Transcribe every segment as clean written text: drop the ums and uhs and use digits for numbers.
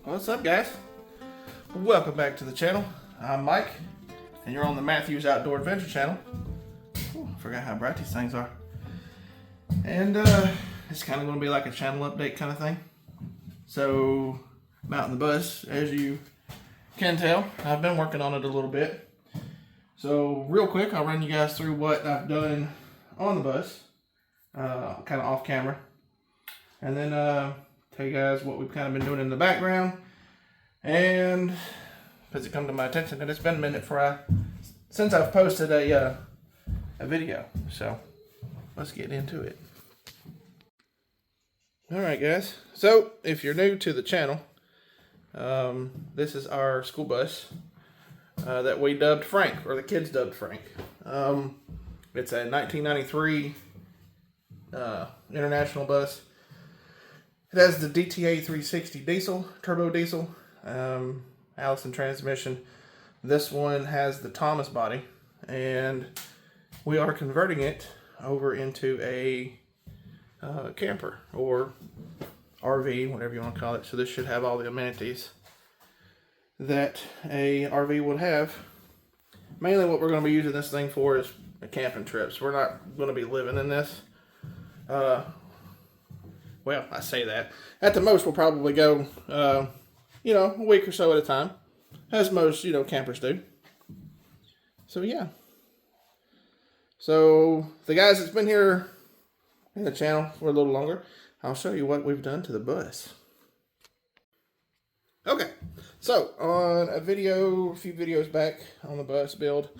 What's up, guys? Welcome back to the channel. I'm Mike, and you're on the Matthew's Outdoor Adventure channel. Ooh, I forgot how bright these things are. And it's kind of going to be like a channel update kind of thing. So, mounting the bus, as you can tell, I've been working on it a little bit. So, real quick, I'll run you guys through what I've done on the bus, kind of off camera. And then tell you guys what we've kind of been doing in the background. And because it come to my attention that it's been a minute since I've posted a video. So let's get into it. Alright, guys. So if you're new to the channel, this is our school bus that we dubbed Frank, or the kids dubbed Frank. It's a 1993 international bus. It has the DTA 360 diesel, turbo diesel, Allison transmission. This one has the Thomas body, and we are converting it over into a camper or RV, whatever you want to call it. So this should have all the amenities that a RV would have. Mainly what we're going to be using this thing for is camping trips. We're not going to be living in this. Well, I say that. At the most, we'll probably go, a week or so at a time. As most, campers do. So, yeah. So, the guys that's been here in the channel for a little longer, I'll show you what we've done to the bus. Okay. So, on a few videos back on the bus build,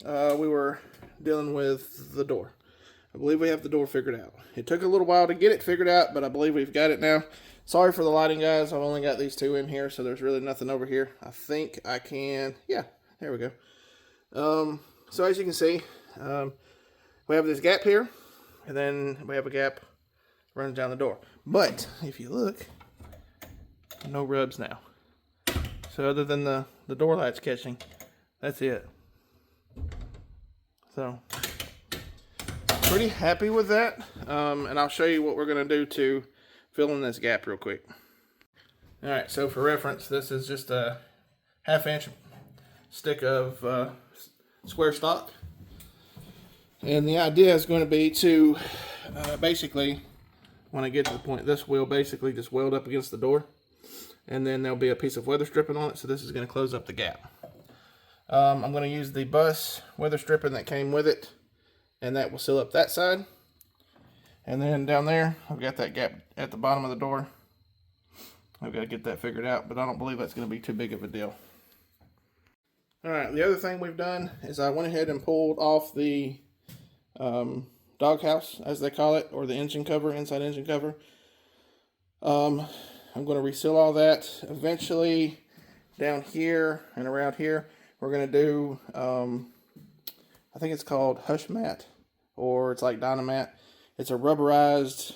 we were dealing with the door. I believe we have the door figured out. It took a little while to get it figured out, but I believe we've got it now. Sorry for the lighting, guys. I've only got these two in here, so there's really nothing over here. I think I can... Yeah, there we go. So as you can see, we have this gap here, and then we have a gap running down the door. But if you look, no rubs now. So other than the door lights catching, that's it. So... pretty happy with that, and I'll show you what we're going to do to fill in this gap real quick. Alright, so for reference, this is just a 1/2 inch stick of square stock, and the idea is going to be to basically, when I get to the point, this will basically just weld up against the door, and then there'll be a piece of weather stripping on it, so this is going to close up the gap. I'm going to use the bus weather stripping that came with it, and that will seal up that side. And then down there, I've got that gap at the bottom of the door. I've got to get that figured out, but I don't believe that's going to be too big of a deal. Alright, the other thing we've done is I went ahead and pulled off the doghouse, as they call it, or the engine cover, inside engine cover. I'm going to reseal all that. Eventually, down here and around here, we're going to do... I think it's called Hush Mat, or it's like Dynamat. It's a rubberized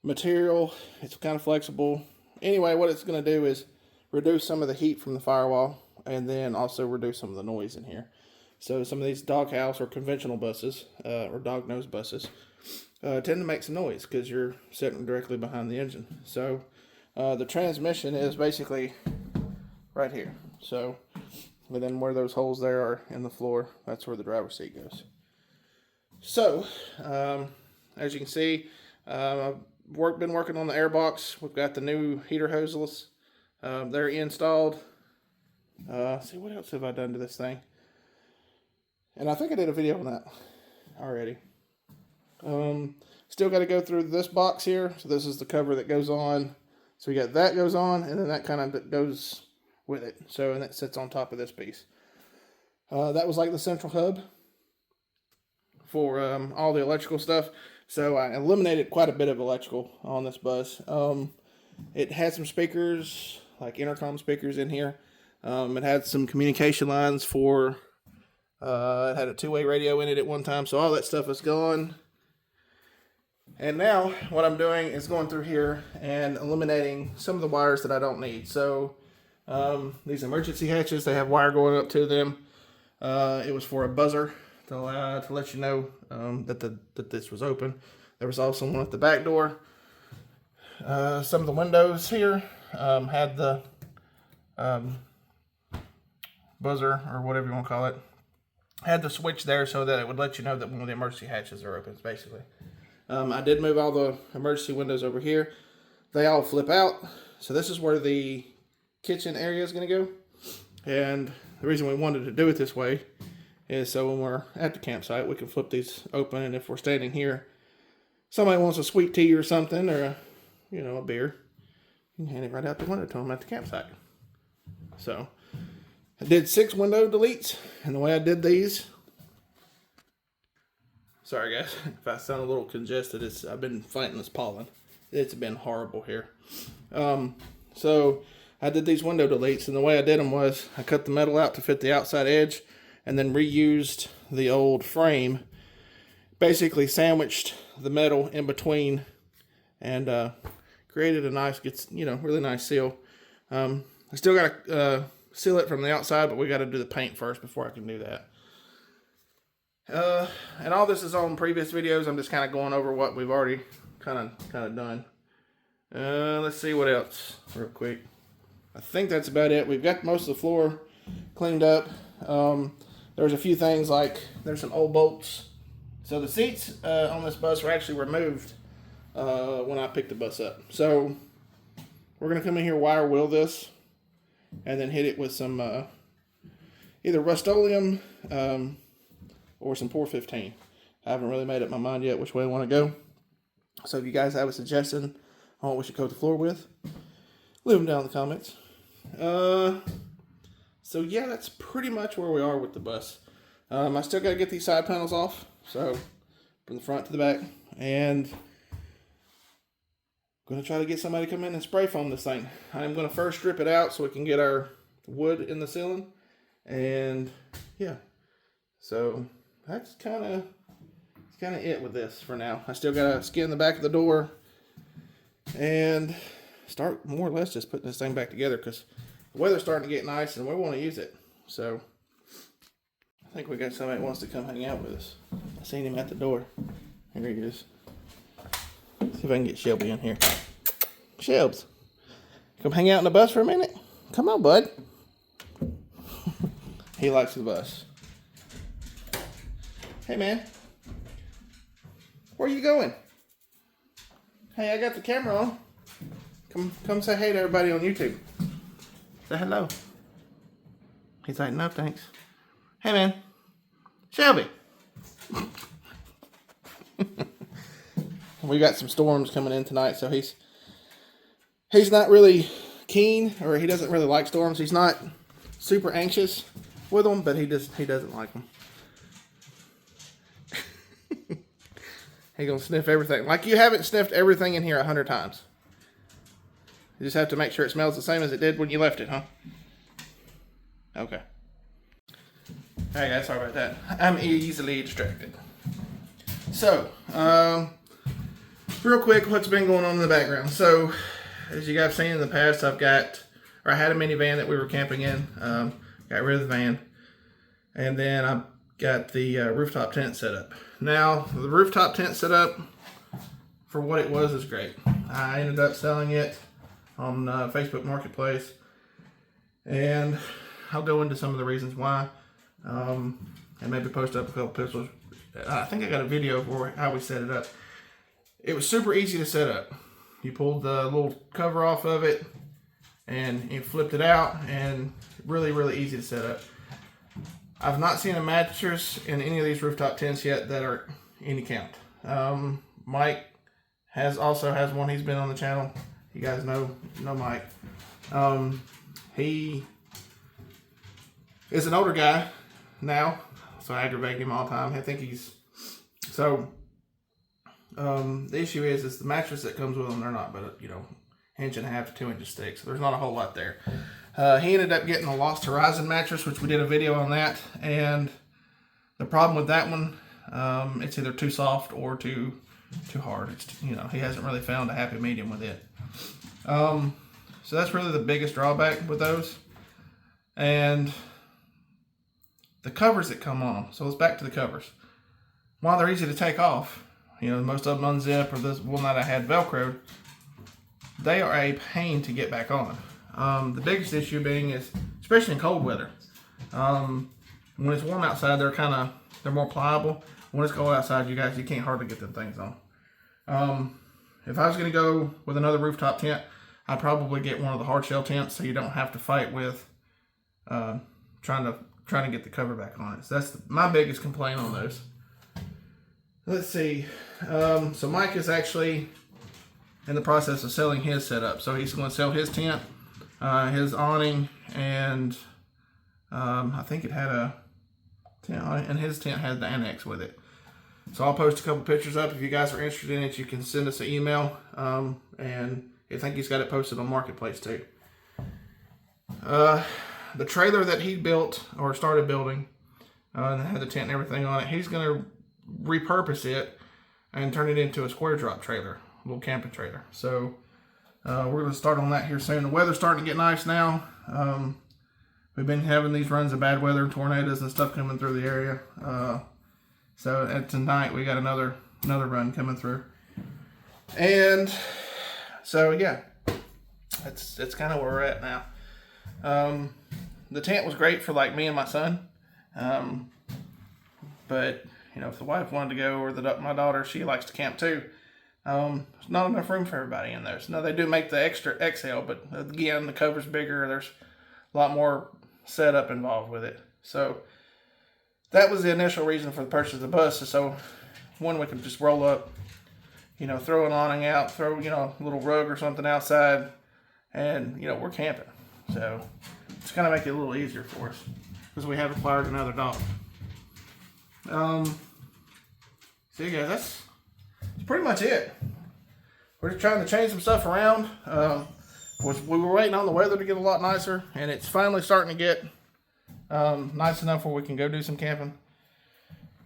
material. It's kind of flexible. Anyway, what it's going to do is reduce some of the heat from the firewall, and then also reduce some of the noise in here. So some of these doghouse or conventional buses, or dog nose buses, tend to make some noise because you're sitting directly behind the engine. So the transmission is basically right here. So... and then where those holes there are in the floor, that's where the driver's seat goes. So, as you can see, I've been working on the air box. We've got the new heater hoses. They're installed. See, what else have I done to this thing? And I think I did a video on that already. Still got to go through this box here. So this is the cover that goes on. So we got that goes on, and then that kind of goes with it. So, and that sits on top of this piece. That was like the central hub for all the electrical stuff. So I eliminated quite a bit of electrical on this bus. It had some speakers, like intercom speakers in here. It had some communication lines for It had a two-way radio in it at one time, so all that stuff is gone. And now what I'm doing is going through here and eliminating some of the wires that I don't need. So these emergency hatches, they have wire going up to them. It was for a buzzer to let you know that this was open. There was also one at the back door. Some of the windows here had the buzzer, or whatever you want to call it, had the switch there so that it would let you know that one of the emergency hatches are open, basically. I did move all the emergency windows over here. They all flip out. So this is where the kitchen area is going to go. And the reason we wanted to do it this way is so when we're at the campsite, we can flip these open. And if we're standing here, somebody wants a sweet tea or something, or a beer, you can hand it right out the window to them at the campsite. So I did 6 window deletes, and the way I did these, sorry guys, if I sound a little congested, I've been fighting this pollen. It's been horrible here. So I did these window deletes, and the way I did them was I cut the metal out to fit the outside edge, and then reused the old frame, basically sandwiched the metal in between, and created a nice, really nice seal. I still got to seal it from the outside, but we got to do the paint first before I can do that. And all this is on previous videos. I'm just kind of going over what we've already kind of done. Let's see what else real quick. I think that's about it. We've got most of the floor cleaned up. There's a few things like there's some old bolts. So the seats on this bus were actually removed when I picked the bus up. So we're going to come in here, wire wheel this, and then hit it with some either Rust-Oleum or some Pour 15. I haven't really made up my mind yet which way I want to go. So if you guys have a suggestion on what we should coat the floor with, leave them down in the comments. So yeah, that's pretty much where we are with the bus. I still got to get these side panels off. So from the front to the back. And I'm going to try to get somebody to come in and spray foam this thing. I'm going to first strip it out so we can get our wood in the ceiling. And yeah, so that's kind of it with this for now. I still got to skin the back of the door and start more or less just putting this thing back together, because the weather's starting to get nice and we want to use it. So I think we got somebody that wants to come hang out with us. I seen him at the door. Here he is. See if I can get Shelby in here. Shelbs, come hang out in the bus for a minute? Come on, bud. He likes the bus. Hey, man. Where are you going? Hey, I got the camera on. Come say hey to everybody on YouTube. Say hello. He's like, no, thanks. Hey, man. Shelby. We got some storms coming in tonight, so he's not really keen, or he doesn't really like storms. He's not super anxious with them, but he doesn't like them. He's gonna sniff everything. Like you haven't sniffed everything in here 100 times. You just have to make sure it smells the same as it did when you left it, huh? Okay. Alright guys, sorry about that. I'm easily distracted. So, real quick, what's been going on in the background? So, as you guys have seen in the past, I had a minivan that we were camping in. Got rid of the van. And then I got the rooftop tent set up. Now, the rooftop tent set up, for what it was, is great. I ended up selling it on Facebook Marketplace. And I'll go into some of the reasons why. And maybe post up a couple pictures. I think I got a video for how we set it up. It was super easy to set up. You pulled the little cover off of it and you flipped it out, and really, really easy to set up. I've not seen a mattress in any of these rooftop tents yet that are any count. Mike also has one. He's been on the channel. You guys know Mike. He is an older guy now, so I aggravate him all the time. I think he's so. The issue is the mattress that comes with them. They're not, but inch and a half to 2 inches thick. So there's not a whole lot there. He ended up getting a Lost Horizon mattress, which we did a video on that, and The problem with that one, it's either too soft or too hard. It's, you know, he hasn't really found a happy medium with it. So that's really the biggest drawback with those. And the covers that come on them. So let's back to the covers. While they're easy to take off, you know, most of them unzip, or this one that I had Velcroed, they are a pain to get back on. The biggest issue being is, especially in cold weather, when it's warm outside, they're more pliable. When it's cold outside, you can't hardly get them things on. If I was going to go with another rooftop tent, I'd probably get one of the hard shell tents, so you don't have to fight with trying to get the cover back on it. So that's my biggest complaint on those. Let's see. So Mike is actually in the process of selling his setup. So he's going to sell his tent, his awning, and I think it had a tent on it, and his tent had the annex with it. So I'll post a couple pictures up. If you guys are interested in it, you can send us an email, and I think he's got it posted on Marketplace too. The trailer that he built or started building, and had the tent and everything on it, he's going to repurpose it and turn it into a square drop trailer, a little camping trailer. So we're going to start on that here soon. The weather's starting to get nice now. We've been having these runs of bad weather, tornadoes and stuff coming through the area. So tonight we got another run coming through. And so yeah, that's kind of where we're at now. The tent was great for like me and my son. But you know, if the wife wanted to go, or my daughter, she likes to camp too. There's not enough room for everybody in there. So no, they do make the extra XL, but again, the cover's bigger. There's a lot more setup involved with it. So that was the initial reason for the purchase of the bus. So one, we could just roll up, you know, throw an awning out, throw, you know, a little rug or something outside, and, you know, we're camping. So it's going to make it a little easier for us because we have acquired another dog. So yeah, that's pretty much it. We're just trying to change some stuff around. We were waiting on the weather to get a lot nicer, and it's finally starting to get nice enough where we can go do some camping.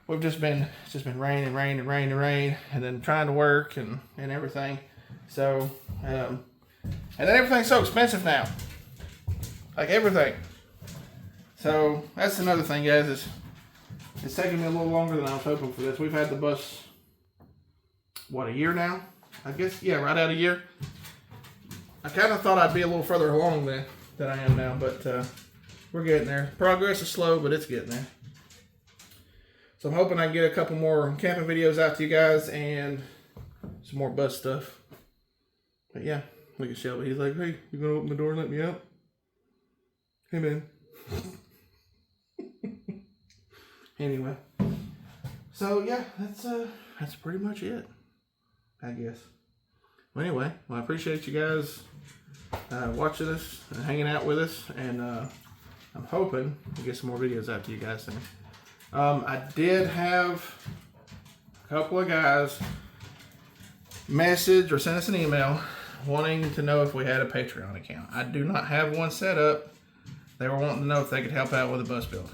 It's just been rain, and then trying to work and everything. So, and then everything's so expensive now, like everything. So that's another thing, guys. It's taking me a little longer than I was hoping for this. We've had the bus, what, a year now? I guess, yeah, right at a year. I kind of thought I'd be a little further along than I am now, but we're getting there. Progress is slow, but it's getting there. So I'm hoping I can get a couple more camping videos out to you guys and some more bus stuff. But yeah, look at Shelby. He's like, hey, you gonna open the door and let me out? Hey, man. Anyway, so yeah, that's pretty much it, I guess. Well, anyway, I appreciate you guys watching us and hanging out with us, and I'm hoping to get some more videos out to you guys soon. I did have a couple of guys message or send us an email wanting to know if we had a Patreon account. I do not have one set up. They were wanting to know if they could help out with a bus build.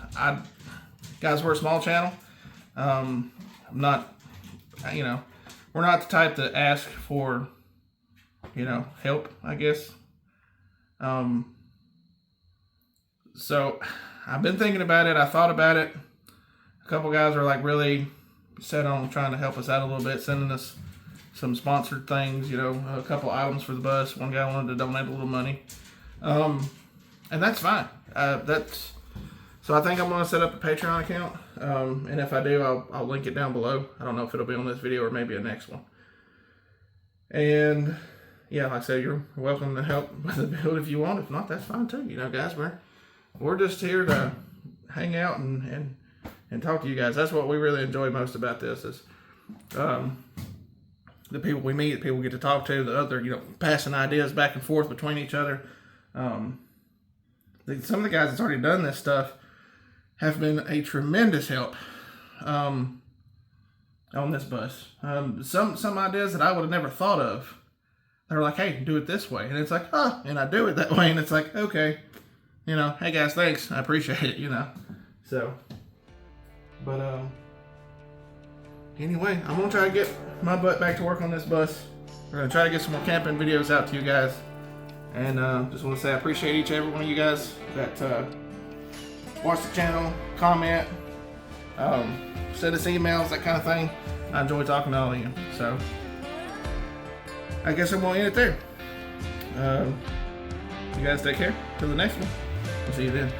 Guys, we're a small channel. I'm not, you know, we're not the type to ask for, you know, help, I guess. So I've been thinking about it. I thought about it. A couple guys are like really set on trying to help us out a little bit, sending us some sponsored things, you know, a couple items for the bus. One guy wanted to donate a little money. And that's fine. So I think I'm going to set up a Patreon account, and if I do, I'll link it down below. I don't know if it'll be on this video or maybe a next one. And yeah, like I said, you're welcome to help with the build if you want. If not, that's fine too. You know, guys, we're just here to hang out and talk to you guys. That's what we really enjoy most about this is the people we meet, the people we get to talk to, the other, you know, passing ideas back and forth between each other. Some of the guys that's already done this stuff have been a tremendous help on this bus. Some ideas that I would have never thought of. They're like, hey, do it this way. And it's like, oh, and I do it that way. And it's like, okay, you know, hey guys, thanks. I appreciate it, you know. So, But anyway, I'm gonna try to get my butt back to work on this bus. We're gonna try to get some more camping videos out to you guys. And just want to say I appreciate each and every one of you guys that watch the channel, comment, send us emails, that kind of thing. I enjoy talking to all of you. So I guess I'm gonna end it there. You guys take care. Till the next one. We'll see you then.